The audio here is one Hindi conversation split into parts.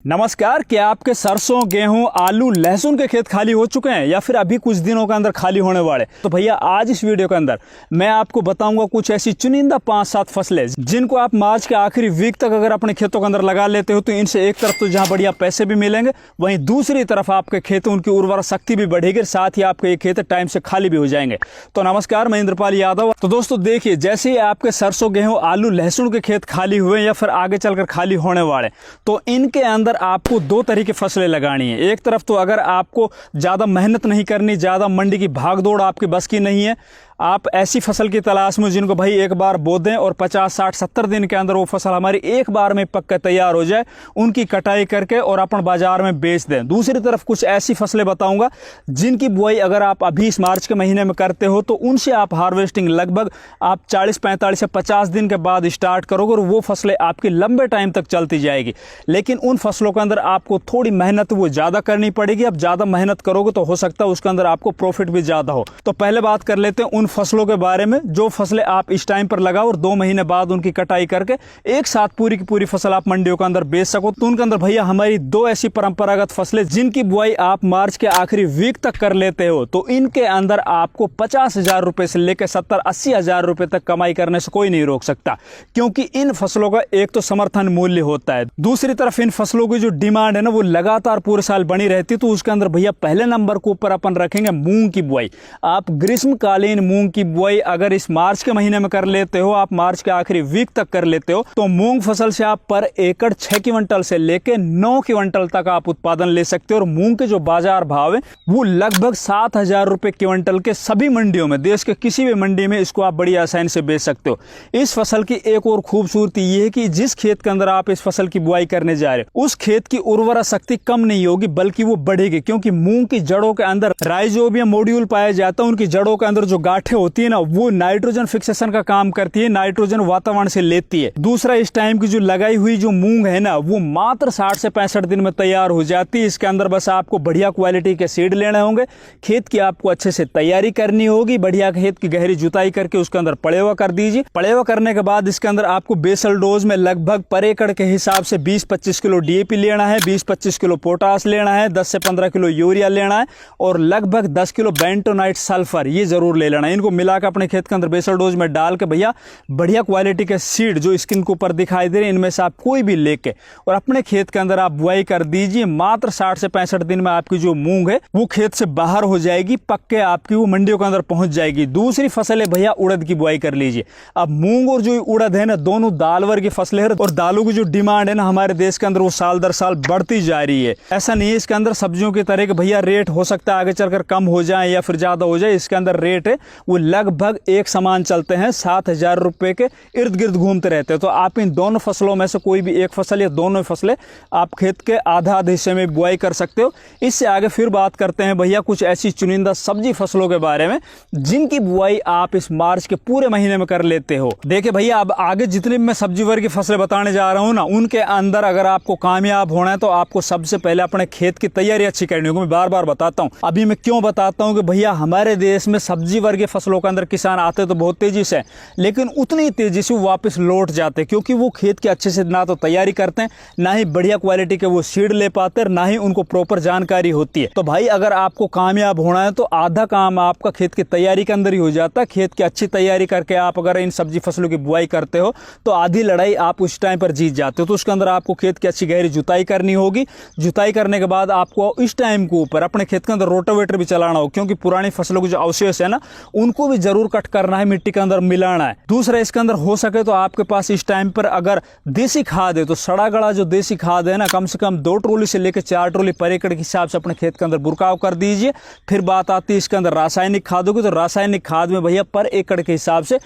नमस्कार। क्या आपके सरसों, गेहूं, आलू, लहसुन के खेत खाली हो चुके हैं या फिर अभी कुछ दिनों के अंदर खाली होने वाले? तो भैया आज इस वीडियो के अंदर मैं आपको बताऊंगा कुछ ऐसी चुनिंदा 5-7 फसलें जिनको आप मार्च के आखिरी वीक तक अगर अपने खेतों के अंदर लगा लेते हो तो इनसे एक तरफ तो जहां बढ़िया पैसे भी मिलेंगे, वहीं दूसरी तरफ आपके खेत उनकी उर्वरा शक्ति भी बढ़ेगी, साथ ही आपके ये खेत टाइम से खाली भी हो जाएंगे। तो नमस्कार, मैं इंद्रपाल यादव। तो दोस्तों देखिए, जैसे ही आपके सरसों, गेहूं, आलू, लहसुन के खेत खाली हुए या फिर आगे चलकर खाली होने वाले, तो इनके अंदर आपको दो तरह की फसलें लगानी है। एक तरफ तो अगर आपको ज्यादा मेहनत नहीं करनी, ज्यादा मंडी की भागदौड़ आपके बस की नहीं है, आप ऐसी फसल की तलाश में जिनको भाई एक बार बो दें और 50, 60, 70 दिन के अंदर वो फसल हमारी एक बार में पक कर तैयार हो जाए, उनकी कटाई करके और अपन बाजार में बेच दें। दूसरी तरफ कुछ ऐसी फसलें बताऊंगा जिनकी बुआई अगर आप अभी इस मार्च के महीने में करते हो तो उनसे आप हार्वेस्टिंग लगभग आप 40, 45 से 50 दिन के बाद स्टार्ट करोगे और वो फसलें आपकी लंबे टाइम तक चलती जाएगी। लेकिन उन फसलों के अंदर आपको थोड़ी मेहनत वो ज़्यादा करनी पड़ेगी। अब ज़्यादा मेहनत करोगे तो हो सकता है उसके अंदर आपको प्रॉफिट भी ज़्यादा हो। तो पहले बात कर लेते हैं उन फसलों के बारे में जो फसलें आप इस टाइम पर लगाओ और 2 महीने बाद उनकी कटाई करके एक साथ पूरी की पूरी फसल आप मंडियों के अंदर बेच सको। तो उनके अंदर भैया हमारी 2 ऐसी परंपरागत फसलें जिनकी बुआई आप मार्च के आखिरी वीक तक कर लेते हो, तो इनके अंदर आपको 50,000 रुपए से लेकर 70-80 हजार रुपए तक कमाई करने से कोई नहीं रोक सकता, क्योंकि इन फसलों का एक तो समर्थन मूल्य होता है, दूसरी तरफ इन फसलों की जो डिमांड है ना वो लगातार पूरे साल बनी रहती है। तो उसके अंदर भैया पहले नंबर के ऊपर अपन रखेंगे मूंग की बुआई। आप ग्रीष्मकालीन मूंग की बुआई अगर इस मार्च के महीने में कर लेते हो, आप मार्च के आखिरी वीक तक कर लेते हो, तो मूंग फसल से आप पर एकड़ 6 क्विंटल से लेकर 9 क्विंटल तक आप उत्पादन ले सकते हो। और मूंग के जो बाजार भाव है वो लगभग 7,000 रुपए क्विंटल के सभी मंडियों में, देश के किसी भी मंडी में इसको आप बड़ी आसानी से बेच सकते हो। इस फसल की एक और खूबसूरती ये है कि जिस खेत के अंदर आप इस फसल की बुआई करने जा रहे हो उस खेत की उर्वरा शक्ति कम नहीं होगी बल्कि वो बढ़ेगी, क्योंकि मूंग की जड़ों के अंदर राइजोबियम मॉड्यूल पाया जाता है। उनकी जड़ों के अंदर जो गांठें होती है ना वो नाइट्रोजन फिक्सेशन का काम करती है, नाइट्रोजन वातावरण से लेती है। दूसरा, इस टाइम की जो लगाई हुई जो मूंग है ना वो मात्र 60 से 65 दिन में तैयार हो जाती है। इसके अंदर बस आपको बढ़िया क्वालिटी के सीड लेने होंगे, खेत की आपको अच्छे से तैयारी करनी होगी, बढ़िया खेत की गहरी जुताई करके उसके अंदर पड़ेवा कर दीजिए। पड़ेवा करने के बाद इसके अंदर आपको बेसल डोज में लगभग पर एकड़ के हिसाब से 20-25 किलो डीएपी लेना है, 20-25 किलो पोटास लेना है, 10 से 15 किलो यूरिया लेना है और लगभग 10 किलो बेंटोनाइट सल्फर ये जरूर ले लेना है। इनको मिलाकर अपने खेत के अंदर बेसल डोज में डाल के भैया बढ़िया क्वालिटी के सीड जो स्क्रीन के ऊपर दिखाई दे रहे हैं इनमें से आप कोई भी लेके और अपने खेत के अंदर आप बुआई कर दीजिए। मात्र 60 से 65 दिन में आपकी जो मूंग है वो खेत से बाहर हो जाएगी, पक के आपकी वो मंडियों के अंदर पहुंच जाएगी। दूसरी फसल है भैया उड़द की बुआई कर लीजिए। अब मूंग और जो उड़द है ना दोनों दाल वर्ग की फसलें हैं और दालों की जो डिमांड है ना हमारे देश के अंदर वो साल दर साल बढ़ती जा रही है। ऐसा नहीं है इसके अंदर सब्जियों की तरह के भैया रेट हो सकता है आगे चलकर कम हो जाए या फिर ज्यादा हो जाए। इसके अंदर रेट है वो लगभग एक समान चलते हैं, 7,000 रुपए के इर्द गिर्द घूमते रहते हैं। तो आप इन दोनों फसलों में से कोई भी एक फसल या दोनों फसलें आप खेत के आधा हिस्से में बुआई कर सकते हो। इससे आगे फिर बात करते हैं भैया कुछ ऐसी चुनिंदा सब्जी फसलों के बारे में जिनकी बुआई आप इस मार्च के पूरे महीने में कर लेते हो। देखिए भैया, अब आगे जितनी मैं सब्जी वर्ग की फसलें बताने जा रहा हूं ना उनके अंदर अगर आपको कामयाब होना है तो आपको सबसे पहले अपने खेत की तैयारी अच्छी करनी होगी। मैं बार बार बताता हूं, अभी मैं क्यों बताता हूं कि भैया हमारे देश में सब्जी वर्ग की फसलों के अंदर किसान आते तो बहुत तेजी से, लेकिन उतनी तेजी से वापस लौट जाते क्योंकि वो खेत के अच्छे से ना तो तैयारी करते हैं, ना ही बढ़िया क्वालिटी के वो सीड ले पाते हैं, ना ही उनको प्रॉपर जानकारी होती है। तो भाई अगर आपको कामयाब होना है तो आधा काम आपका खेत की तैयारी के अंदर ही हो जाता है। खेत की अच्छी तैयारी करके आप अगर इन सब्जी फसलों की बुआई करते हो तो आधी लड़ाई आप उस टाइम पर जीत जाते हो। तो उसके अंदर आपको खेत की अच्छी गहरी जुताई करनी होगी। जुताई करने के बाद आपको इस टाइम के ऊपर अपने खेत के अंदर रोटावेटर भी चलाना हो, क्योंकि पुरानी फसलों के जो अवशेष है ना उनको भी जरूर कट करना है, मिट्टी के अंदर मिलाना है। दूसरा, इसके अंदर हो सके तो आपके पास इस टाइम पर अगर देसी खाद है तो सड़ा गड़ा जो देसी खाद है ना कम से कम 2 ट्रॉली से लेकर 4 ट्रॉली पर एकड़ के हिसाब से अपने खेत के अंदर बुरकाव कर दीजिए। फिर बात आती है इसके अंदर रासायनिक खादों की, तो रासायनिक खाद में भैया पर एकड़ के हिसाब से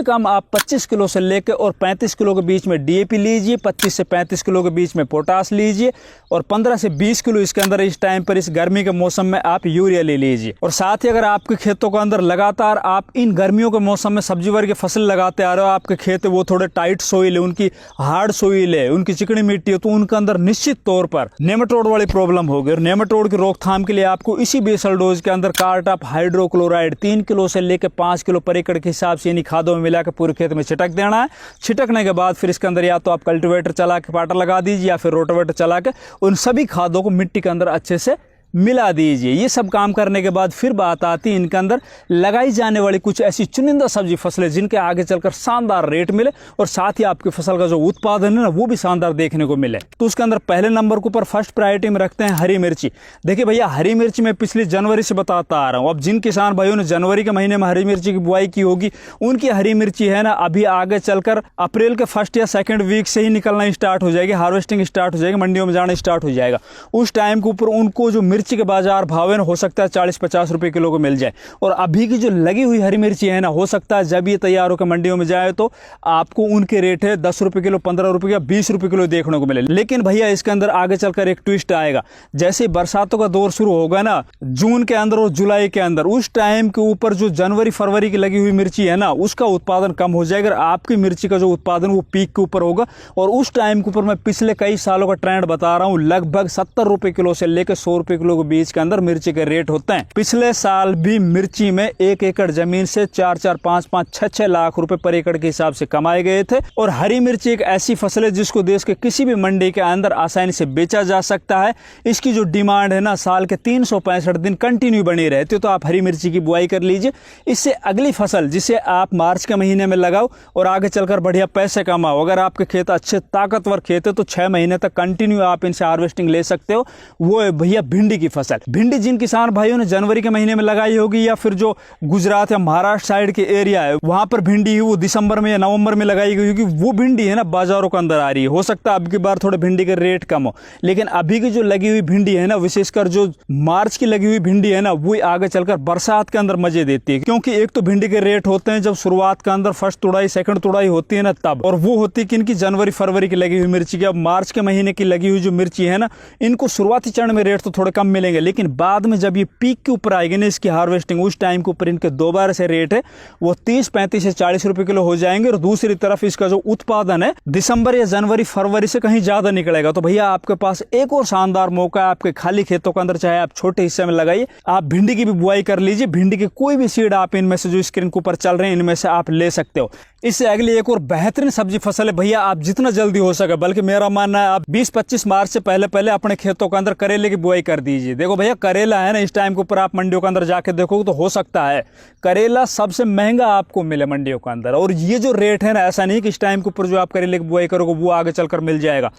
कम आप 25 किलो से लेकर और 35 किलो के बीच में डीएपी लीजिए, 25 से 35 किलो के बीच में पोटास लीजिए और 15 से 20 किलो इसके अंदर इस टाइम पर इस गर्मी के मौसम में आप यूरिया ले लीजिए। और साथ ही अगर आपके खेतों के अंदर लगातार आप इन गर्मियों के मौसम में सब्जी वर्ग की फसल लगाते आ रहे हो, आपके खेत वो थोड़े टाइट सोइल है, उनकी हार्ड सोइल है, उनकी चिकनी मिट्टी है, तो उनके अंदर निश्चित तौर पर नेमाटोड वाली प्रॉब्लम होगी। और नेमाटोड की रोकथाम के लिए आपको इसी बेसल डोज के अंदर कार्टाप हाइड्रोक्लोराइड 3 किलो से लेकर 5 किलो पर एकड़ के हिसाब से इन्हीं खादों में मिलाकर पूरे खेत में छिटक देना है। छिटकने के बाद फिर इसके अंदर या तो आप कल्टीवेटर चला के पाटर लगा दीजिए या फिर रोटावेटर चला के उन सभी खादों को मिट्टी के अंदर अच्छे से मिला दीजिए। ये सब काम करने के बाद फिर बात आती है इनके अंदर लगाई जाने वाली कुछ ऐसी चुनिंदा सब्जी फसलें जिनके आगे चलकर शानदार रेट मिले और साथ ही आपकी फसल का जो उत्पादन है ना वो भी शानदार देखने को मिले। तो उसके अंदर पहले नंबर के ऊपर फर्स्ट प्रायोरिटी में रखते हैं हरी मिर्ची। देखिए भैया, हरी मिर्ची मैं पिछली जनवरी से बताता आ रहा हूँ। अब जिन किसान भाइयों ने जनवरी के महीने में हरी मिर्ची की बुआई की होगी उनकी हरी मिर्ची है ना अभी आगे चलकर अप्रैल के फर्स्ट या सेकेंड वीक से ही निकलना स्टार्ट हो जाएगी, हार्वेस्टिंग स्टार्ट हो जाएगी, मंडियों में जाना स्टार्ट हो जाएगा। उस टाइम के ऊपर उनको जो मिर्ची के बाजार भाव है ना हो सकता है 40-50 रुपए किलो को मिल जाए। और अभी की जो लगी हुई हरी मिर्ची है ना हो सकता है जब ये तैयार होकर मंडियों में जाए तो आपको उनके रेट है 10 रुपए किलो, 15 रुपए या 20 रुपए किलो देखने को मिले। लेकिन भैया इसके अंदर आगे चलकर एक ट्विस्ट आएगा। जैसे बरसातों का दौर शुरू होगा ना जून के अंदर और जुलाई के अंदर, उस टाइम के ऊपर जो जनवरी फरवरी की लगी हुई मिर्ची है ना उसका उत्पादन कम हो जाएगा। आपकी मिर्ची का जो उत्पादन वो पीक के ऊपर होगा। और उस टाइम के ऊपर मैं पिछले कई सालों का ट्रेंड बता रहा हूँ, लगभग 70 रुपए किलो से लेकर 100 रुपए किलो के बीच के अंदर मिर्ची के रेट होते हैं। पिछले साल भी मिर्ची में 1 एकड़ जमीन से 4-4, 5-5, 6-6 लाख रुपए पर एकड़ के हिसाब से कमाए गए थे। और हरी मिर्ची एक ऐसी फसल है जिसको देश के किसी भी मंडी के अंदर आसानी से बेचा जा सकता है। इसकी जो डिमांड है ना साल के 365 दिन कंटिन्यू बनी रहती है। तो आप हरी मिर्ची की बुआई कर लीजिए। इससे अगली फसल जिसे आप मार्च के महीने में लगाओ और आगे चलकर बढ़िया पैसे कमाओ। अगर आपके खेत अच्छे ताकतवर खेत है तो 6 महीने तक कंटिन्यू आप इनसे हार्वेस्टिंग ले सकते हो। वो है भैया भिंडी की फसल। भिंडी जिन किसान भाइयों ने जनवरी के महीने में लगाई होगी या फिर जो गुजरात या महाराष्ट्र साइड के एरिया है वहां पर भिंडी वो दिसंबर में या नवंबर में लगाई गई होगी, वो भिंडी है ना बाजारों के अंदर आ रही है। हो सकता है अब की बार थोड़े भिंडी के रेट कम हो, लेकिन अभी की जो लगी हुई भिंडी है ना विशेषकर जो मार्च की लगी हुई भिंडी है ना वो आगे चलकर बरसात के अंदर मजे देती है। क्योंकि एक तो भिंडी के रेट होते हैं जब शुरुआत के अंदर फर्स्ट तुड़ाई सेकंड तुड़ाई होती है ना तब, और वो होती है कि इनकी जनवरी फरवरी की लगी हुई मिर्ची की। अब मार्च के महीने की लगी हुई जो मिर्ची है ना इनको शुरुआती चरण में रेट तो थोड़े कम मिलेंगे, लेकिन बाद में जब ये पीक के ऊपर आएगी ना इसकी हार्वेस्टिंग उस टाइम के ऊपर इनके दोबारा से रेट है वो 30, 35 से 40 रुपए किलो हो जाएंगे। और दूसरी तरफ इसका जो उत्पादन है दिसंबर या जनवरी फरवरी से कहीं ज्यादा निकलेगा। तो भैया आपके पास एक और शानदार मौका है आपके खाली खेतों के अंदर, चाहे आप छोटे हिस्से में लगाइए, आप भिंडी की भी बुआई कर लीजिए। भिंडी के कोई भी सीड आप इनमें से जो स्क्रीन के ऊपर चल रहे हैं इनमें से आप ले सकते हो। इससे अगली एक और बेहतरीन सब्जी फसल है भैया, आप जितना जल्दी हो सके, बल्कि मेरा मानना है आप 20-25 मार्च से पहले अपने खेतों के अंदर करेले की बुआई कर दीजिए। देखो भैया करेला है ना इस टाइम के ऊपर आप मंडियों के अंदर जाके देखोगे तो हो सकता है करेला सबसे महंगा आपको मिले मंडियों के अंदर। और ये जो रेट है ना ऐसा नहीं कि इस टाइम के ऊपर जो आप करेले की बुआई करोगे वो आगे चलकर मिल जाएगा।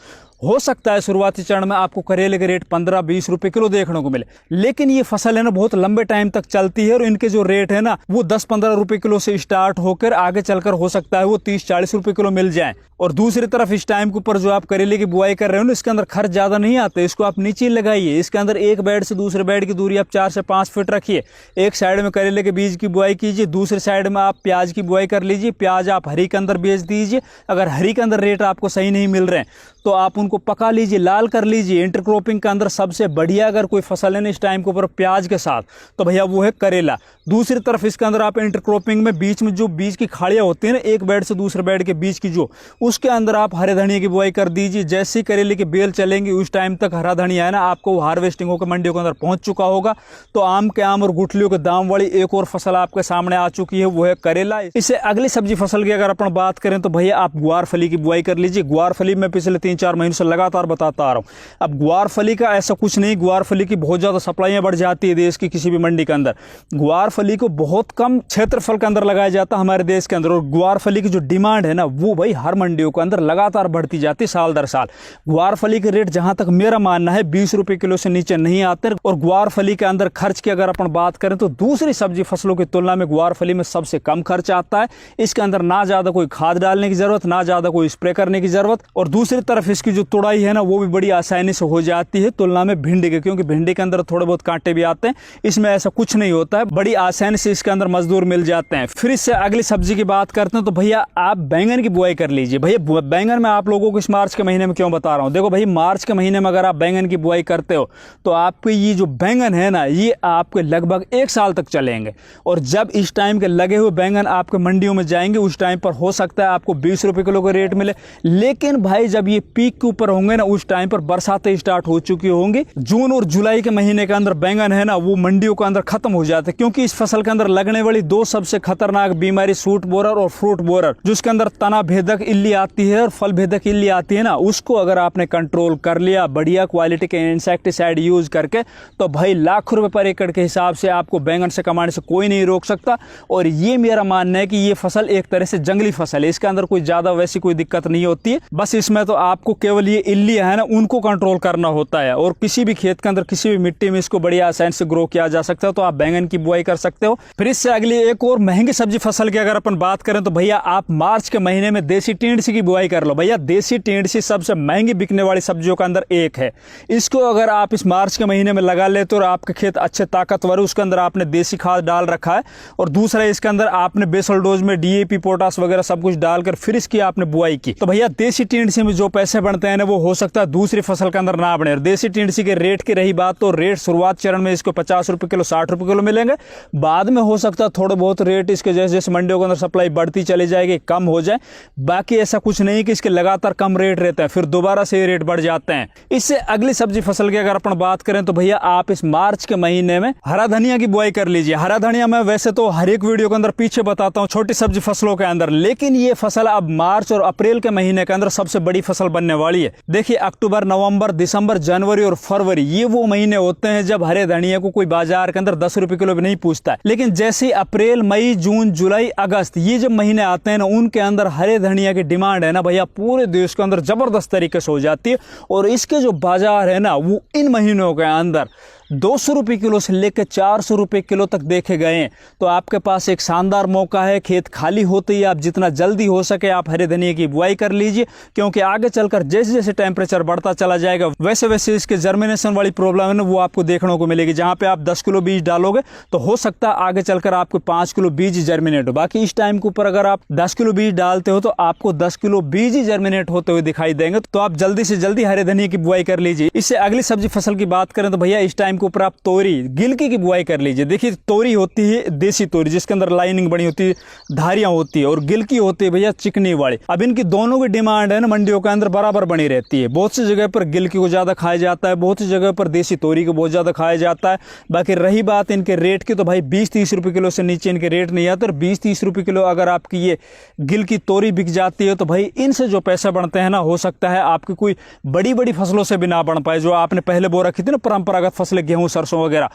हो सकता है शुरुआती चरण में आपको करेले के रेट 15-20 रुपए किलो देखने को मिले, लेकिन ये फसल है ना बहुत लंबे टाइम तक चलती है और इनके जो रेट है ना वो 10-15 रुपए किलो से स्टार्ट होकर आगे चलकर हो सकता है वो 30-40 रुपए किलो मिल जाए। और दूसरी तरफ इस टाइम के ऊपर जो आप करेले की बुआई कर रहे हो ना इसके अंदर खर्च ज्यादा नहीं आते, इसको आप नीचे लगाइए। इसके अंदर एक बेड से दूसरे बेड की दूरी आप 4 से 5 फीट रखिए। एक साइड में करेले के बीज की बुआई कीजिए, दूसरे साइड में आप प्याज की बुआई कर लीजिए। प्याज आप हरी के अंदर बेच दीजिए। अगर हरी के अंदर रेट आपको सही नहीं मिल रहे हैं तो आप उनको पका लीजिए, लाल कर लीजिए। इंटरक्रॉपिंग के अंदर सबसे बढ़िया अगर कोई फसल है ना इस टाइम के ऊपर प्याज के साथ तो भैया वो है करेला। दूसरी तरफ इसके अंदर आप इंटरक्रॉपिंग में बीच में जो बीज की खाड़ियां होती है ना एक बेड से दूसरे बेड के बीच की जो उसके अंदर आप हरे धनिया की बुआई कर दीजिए। जैसे ही करेले की बेल चलेंगी उस टाइम तक हरा धनिया है ना आपको हार्वेस्टिंग होकर मंडियों के अंदर पहुंच चुका होगा। तो आम के आम और गुठलियों के दाम वाली एक और फसल आपके सामने आ चुकी है वो है करेला। इससे अगली सब्जी फसल की अगर अपन बात करें तो भैया आप ग्वार फली की बुआई कर लीजिए। ग्वार फली में पिछले 3-4 महीनों से लगातार बताता आ रहा हूं। अब ग्वार फली का ऐसा कुछ नहीं, ग्वार फली की बहुत ज्यादा सप्लाइयां बढ़ जाती है देश की किसी भी मंडी के अंदर। ग्वार फली को बहुत कम क्षेत्रफल के अंदर लगाया जाता है हमारे देश के अंदर, और ग्वार फली की जो डिमांड है ना वो भाई हर मंडियों के अंदर लगातार बढ़ती जाती है साल दर साल। ग्वार फली के रेट जहां तक मेरा मानना है 20 रुपए किलो से नीचे नहीं आते। और ग्वार फली के अंदर खर्च की अगर अपन बात करें तो दूसरी सब्जी फसलों की तुलना में ग्वार फली में सबसे कम खर्च आता है। इसके अंदर ना ज्यादा कोई खाद डालने की जरूरत, ना ज्यादा कोई स्प्रे करने की जरूरत। और दूसरी तरफ तरफ इसकी जो तुड़ाई है ना वो भी बड़ी आसानी से हो जाती है तुलना में भिंडी के, क्योंकि भिंडी के अंदर थोड़े बहुत कांटे भी आते हैं, इसमें ऐसा कुछ नहीं होता है, बड़ी आसानी से इसके अंदर मजदूर मिल जाते हैं। फिर इससे अगली सब्जी की बात करते हैं तो भैया आप बैंगन की बुआई कर लीजिए। भैया बैंगन में आप लोगों को इस मार्च के महीने में क्यों बता रहा हूँ, देखो भाई मार्च के महीने में अगर आप बैंगन की बुआई करते हो तो आपके ये जो बैंगन है ना ये आपके लगभग 1 साल तक चलेंगे। और जब इस टाइम के लगे हुए बैंगन आपके मंडियों में जाएंगे उस टाइम पर हो सकता है आपको 20 रुपए किलो का रेट मिले, लेकिन भाई जब ये पीक के ऊपर होंगे ना उस टाइम पर बरसातें स्टार्ट हो चुकी होंगी। जून और जुलाई के महीने के अंदर बैंगन है ना वो मंडियों के अंदर खत्म हो जाते हैं, क्योंकि इस फसल के अंदर लगने वाली 2 सबसे खतरनाक बीमारी सूट बोरर और फ्रूट बोरर, जिसके अंदर तना भेदक इल्ली आती है और फल भेदक इल्ली आती है ना, उसको अगर आपने कंट्रोल कर लिया बढ़िया क्वालिटी के इंसेक्टिसाइड यूज करके तो भाई लाखों रुपए पर एकड़ के हिसाब से आपको बैंगन से कमाने से कोई नहीं रोक सकता। और ये मेरा मानना है कि ये फसल एक तरह से जंगली फसल है, इसके अंदर कोई ज्यादा वैसी कोई दिक्कत नहीं होती है, बस इसमें तो आपको केवल ये इल्ली है ना उनको कंट्रोल करना होता है। और किसी भी खेत के अंदर किसी भी मिट्टी में इसको बड़ी आसानी से ग्रो किया जा सकता है, तो आप बैंगन की बुआई कर सकते हो। फिर इससे अगली एक और महंगी सब्जी फसल की अगर अपन बात करें तो भैया आप मार्च के महीने में देसी टिंडसी की बुआई कर लो। भैया देसी टिंडसी सबसे महंगी बिकने वाली सब्जियों के अंदर एक है, इसको अगर आप इस मार्च के महीने में लगा लेते हो और आपके खेत अच्छे ताकतवर है, उसके अंदर आपने देसी खाद डाल रखा है और दूसरा इसके अंदर आपने बेसल डोज में डीएपी पोटास वगैरह सब कुछ डालकर फिर इसकी आपने बुआई की, तो भैया देसी टिंडसी में जो पैसे बनते हैं ना वो हो सकता है दूसरी फसल के अंदर ना बने। और देसी टिंडसी के रेट की रही बात तो रेट शुरुआत चरण में इसको 50 रुपए किलो 60 रुपए किलो मिलेंगे, बाद में हो सकता है थोड़े बहुत रेट इसके जैसे जैसे मंडियों के अंदर सप्लाई बढ़ती चली जाएगी कम हो जाए, बाकी ऐसा कुछ नहीं कि इसके लगातार कम रेट रहता है फिर दोबारा से रेट बढ़ जाते हैं। इससे अगली सब्जी फसल की अगर अपन बात करें तो भैया आप इस मार्च के महीने में हरा धनिया की बुआई कर लीजिए। हरा धनिया मैं वैसे तो हर एक वीडियो के अंदर पीछे बताता हूँ छोटी सब्जी फसलों के अंदर, लेकिन ये फसल अब मार्च और अप्रैल के महीने के अंदर सबसे बड़ी फसल बनने वाली है। देखिए अक्टूबर नवंबर दिसंबर जनवरी और फरवरी ये वो महीने होते हैं जब हरे धनिया को कोई बाजार के अंदर 10 रुपए किलो भी नहीं पूछता है, लेकिन जैसे अप्रैल मई जून जुलाई अगस्त ये जब महीने आते हैं ना उनके अंदर हरे धनिया की डिमांड है ना भैया पूरे देश के अंदर जबरदस्त तरीके से हो जाती है। और इसके जो बाजार है ना वो इन महीनों के अंदर 200 रुपए किलो से लेकर 400 रुपए किलो तक देखे गए हैं। तो आपके पास एक शानदार मौका है, खेत खाली होते ही आप जितना जल्दी हो सके आप हरे धनिया की बुआई कर लीजिए, क्योंकि आगे चलकर जैसे जैसे टेम्परेचर बढ़ता चला जाएगा वैसे वैसे इसके जर्मिनेशन वाली प्रॉब्लम है ना वो आपको देखने को मिलेगी। जहाँ पे आप 10 किलो बीज डालोगे तो हो सकता है आगे चलकर आपको 5 किलो बीज ही जर्मिनेट हो, बाकी इस टाइम के ऊपर अगर आप 10 किलो बीज डालते हो तो आपको 10 किलो बीज ही जर्मिनेट होते हुए दिखाई देंगे। तो आप जल्दी से जल्दी हरे धनिया की बुआई कर लीजिए। इससे अगली सब्जी फसल की बात करें तो भैया इस टाइम के ऊपर आप तोरी गिलकी की बुआई कर लीजिए। देखिए तोरी होती है देसी तोरी जिसके अंदर लाइनिंग बनी होती है, धारियां होती है, और गिलकी होती है भैया चिकनी वाली। अब इनकी दोनों की डिमांड है ना मंडियों के अंदर बराबर बनी रहती है। बहुत सी जगह पर गिलकी को ज्यादा खाया जाता है, बहुत सी जगह पर देसी तोरी को बहुत ज्यादा खाया जाता है। बाकी रही बात इनके रेट की तो भाई 20-30 रुपए किलो से नीचे इनके रेट नहीं आते। और 20-30 रुपए किलो अगर आपकी ये गिलकी तोरी बिक जाती है तो भाई इनसे जो पैसे बनते हैं ना हो सकता है आपकी कोई बड़ी बड़ी फसलों से भी ना बन पाए। जो आपने पहले बो रखी थी ना परंपरागत फसलें गेहूं सरसों वगैरह,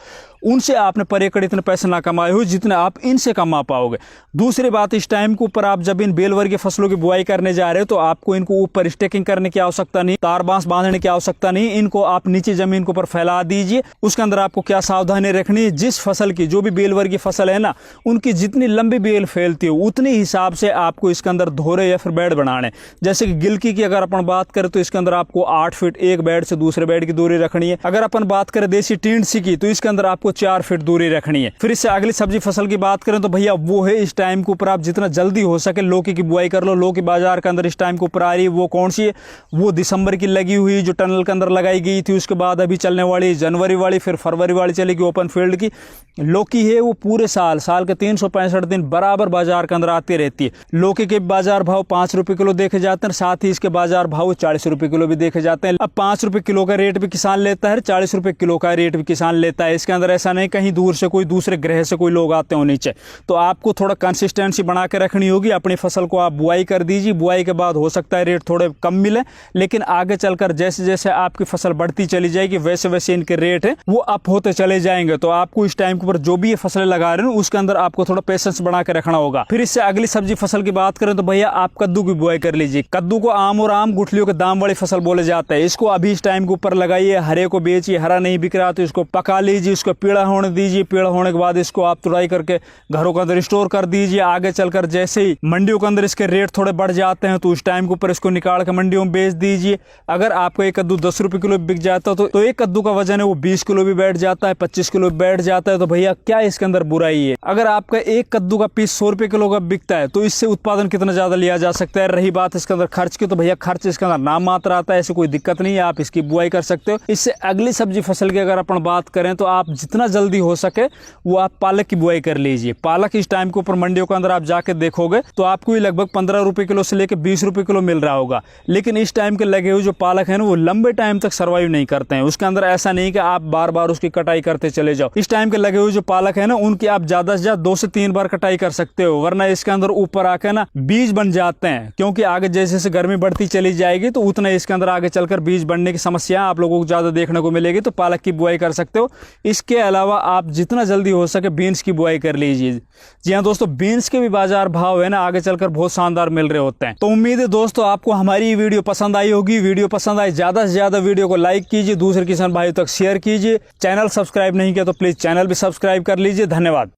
उनसे आपने पर एकड़ इतने पैसे ना कमाए हो जितने आप इनसे कमा पाओगे। दूसरी बात इस टाइम के ऊपर आप जब इन बेलवर्गीय फसलों की बुआई करने जा रहे हो तो आपको इनको ऊपर स्टेकिंग करने की आवश्यकता नहीं, तार बांस बांधने की आवश्यकता नहीं, इनको आप नीचे जमीन के ऊपर फैला दीजिए। उसके अंदर आपको क्या सावधानी रखनी है, जिस फसल की जो भी बेलवर्गीय फसल है ना उनकी जितनी लंबी बेल फैलती हो उतनी हिसाब से आपको इसके अंदर धोरे या फिर बेड बनाने। जैसे कि गिलकी की अगर अपन बात करें तो इसके अंदर आपको 8 फीट एक बेड से दूसरे बेड की दूरी रखनी है। अगर अपन बात करें देसी टिंडसी की तो इसके अंदर आपको 4 फीट दूरी रखनी है। फिर इससे अगली सब्जी फसल की बात करें तो भैया वो है इस टाइम के ऊपर आप जितना जल्दी हो सके लौकी की बुआई कर लो। लौकी बाजार के अंदर इस टाइम के ऊपर आ रही है, वो कौन सी है, वो दिसंबर की लगी हुई जो टनल के अंदर लगाई गई थी, उसके बाद अभी चलने वाली जनवरी वाली, फिर फरवरी वाली चलेगी ओपन फील्ड की लौकी है। वो पूरे साल के 365 दिन बराबर बाजार के अंदर आती रहती है। लौकी के बाजार भाव 5 रुपए किलो देखे जाते हैं, साथ ही इसके बाजार भाव 40 रुपए किलो भी देखे जाते हैं। अब 5 रुपए किलो का रेट भी किसान लेता है, 40 रुपए किलो का रेट भी किसान लेता है। इसके अंदर ऐसा नहीं कहीं दूर से कोई दूसरे ग्रह से कोई लोग आते हो नीचे। तो आपको थोड़ा कंसिस्टेंसी बना के रखनी होगी। अपनी फसल को आप बुआई कर दीजिए, बुआई के बाद हो सकता है रेट थोड़े कम मिले, लेकिन आगे चलकर जैसे जैसे आपकी फसल बढ़ती चली जाएगी वैसे वैसे इनके रेट है वो अप होते चले जाएंगे। तो आपको इस टाइम के ऊपर जो भी ये फसलें लगा रहे हो उसके अंदर आपको थोड़ा पेशेंस बना के रखना होगा। फिर इससे अगली सब्जी फसल की बात करें तो भैया आप कद्दू की बुआई कर लीजिए। कद्दू को आम और आम गुठलियों के दाम वाली फसल बोले जाते हैं। इसको अभी इस टाइम के ऊपर लगाइए, हरे को बेचिए, हरा नहीं बिक रहा तो इसको पका लीजिए, इसको पीला होने दीजिए। पीला होने के बाद इसको आप तुड़ाई करके घरों के अंदर स्टोर कर दीजिए। आगे चलकर जैसे ही मंडियों के अंदर इसके रेट थोड़े बढ़ जाते हैं तो उस टाइम के ऊपर इसको निकाल के मंडियों में बेच दीजिए। अगर आपको एक कद्दू 10 रुपये किलो बिक जाता है तो एक कद्दू का वजन है वो 20 किलो भी बैठ जाता है, 25 किलो भी बैठ जाता है। तो भैया क्या इसके अंदर बुराई है? अगर आपका एक कद्दू का पीस 100 रुपये किलो का बिकता है तो इससे उत्पादन कितना ज्यादा लिया जा सकता है। रही बात इसके अंदर खर्च की, तो भैया खर्च इसके अंदर नाम मात्र आता है, ऐसे कोई दिक्कत नहीं है, आप इसकी बुआई कर सकते हो। इससे अगली सब्जी फसल की अगर अपन बात करें तो आप जितना जल्दी हो सके वो आप पालक की बुआई कर लीजिए। पालक इस टाइम के ऊपर मंडियों के अंदर आप जाके देखोगे तो आपको ही लगभग 15 रुपये किलो से लेकर 20 रुपये किलो मिल रहा होगा। लेकिन इस टाइम के लगे हुए जो पालक है ना वो लंबे टाइम तक सर्वाइव नहीं करते हैं। उसके अंदर ऐसा नहीं कि आप बार बार उसकी कटाई करते चले जाओ। इस टाइम के लगे हुए जो पालक है ना उनकी आप ज्यादा से ज्यादा 2 से 3 बार कटाई कर सकते हो, वरना इसके अंदर ऊपर आके ना बीज बन जाते हैं। क्योंकि आगे जैसे जैसे गर्मी बढ़ती चली जाएगी तो उतना इसके अंदर आगे चलकर बीज बनने की समस्या आप लोगों को ज्यादा देखने को मिलेगी। तो पालक की बुआई कर सकते हो। इसके अलावा आप जितना जल्दी हो सके बीन्स की बुआई कर लीजिए। जी हाँ दोस्तों, बीन्स के भी बाजार भाव है ना आगे चलकर बहुत शानदार मिल रहे होते हैं। तो उम्मीद है दोस्तों आपको हमारी वीडियो पसंद आई होगी। वीडियो पसंद आई ज्यादा से ज्यादा वीडियो को लाइक कीजिए, दूसरे किसान भाइयों तक शेयर कीजिए। चैनल सब्सक्राइब नहीं किया तो प्लीज चैनल भी सब्सक्राइब कर लीजिए। धन्यवाद।